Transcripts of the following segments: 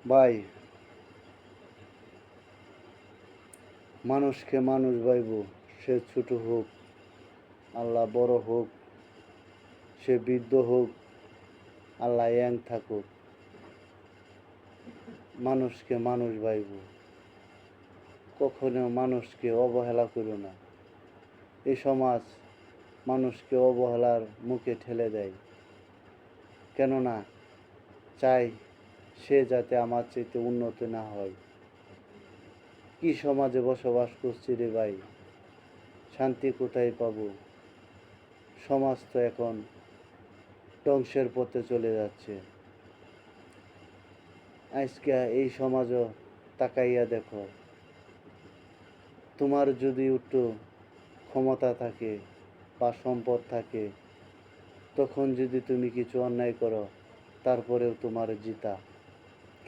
ভাই, মানুষকে মানুষ ভাইব, সে ছোট হোক, আল্লাহ বড় হোক, সে বৃদ্ধ হোক, আল্লাহ ইয়াং থাকুক, মানুষকে মানুষ ভাইব। কখনো মানুষকে অবহেলা করো না। এই সমাজ মানুষকে অবহেলার মুখে ঠেলে দেয়, কেননা চাই সে যাতে আমার চাইতে উন্নত না হয়। কি সমাজে বসবাস করছি রে ভাই, শান্তি কোথায় পাবো? সমাজ তো এখন ধ্বংসের পথে চলে যাচ্ছে। আজকে এই সমাজও তাকাইয়া দেখো, তোমার যদি একটু ক্ষমতা থাকে বা সম্পদ থাকে, তখন যদি তুমি কিছু অন্যায় করো, তারপরেও তোমার জিতা।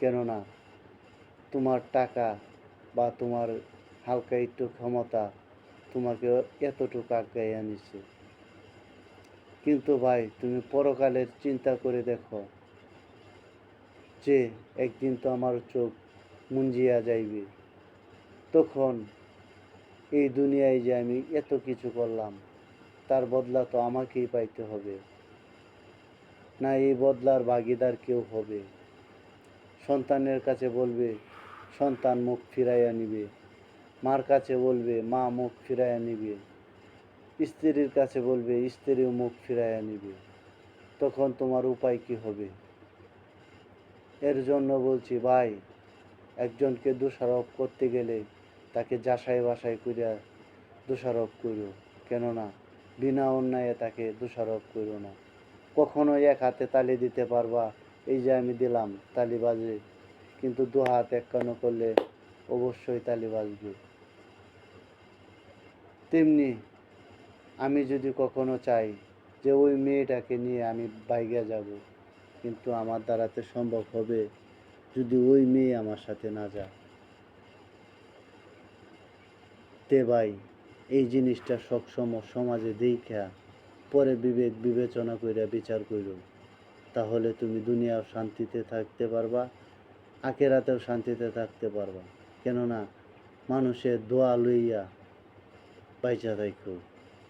কেননা তোমার টাকা বা তোমার হালকা একটু ক্ষমতা তোমাকে এতটুকু আগাইয়া নিছে। কিন্তু ভাই, তুমি পরকালের চিন্তা করে দেখো যে একদিন তো আমার চোখ মুঞ্জিয়া যাইবে, তখন এই দুনিয়ায় যে আমি এত কিছু করলাম, তার বদলা তো আমাকেই পাইতে হবে, না এই বদলার ভাগিদার কেউ হবে? সন্তানের কাছে বলবে সন্তান মুখ ফিরাইয়া নিবে, মার কাছে বলবে মা মুখ ফিরাইয়া নিবে, স্ত্রীর কাছে বলবে স্ত্রীও মুখ ফিরাইয়া নিবে। তখন তোমার উপায় কি হবে? এর জন্য বলছি ভাই, একজনকে দোষারোপ করতে গেলে তাকে যাচাই বাছাই করিয়া দোষারোপ করো, কেননা বিনা অন্যায়ে তাকে দোষারোপ করো না। কখনোই এক হাতে তালি দিতে পারবা, এই যে আমি দিলাম তালি বাজে, কিন্তু দু হাত এক কানো করলে অবশ্যই তালি বাজবে। তেমনি আমি যদি কখনো চাই যে ওই মেয়েটাকে নিয়ে আমি বাইকে যাব, কিন্তু আমার দ্বারাতে সম্ভব হবে যদি ওই মেয়ে আমার সাথে না যায়। তে ভাই, এই জিনিসটা সবসময় সমাজে দেখা পরে বিবেক বিবেচনা কইরা বিচার কইরো, তাহলে তুমি দুনিয়াও শান্তিতে থাকতে পারবা, আখেরাতেও শান্তিতে থাকতে পারবা। কেননা মানুষের দোয়া লইয়া বাইচা থাইকো,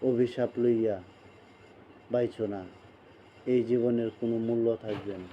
অভিশাপ লইয়া বাইছো না, এই জীবনের কোনো মূল্য থাকবে না।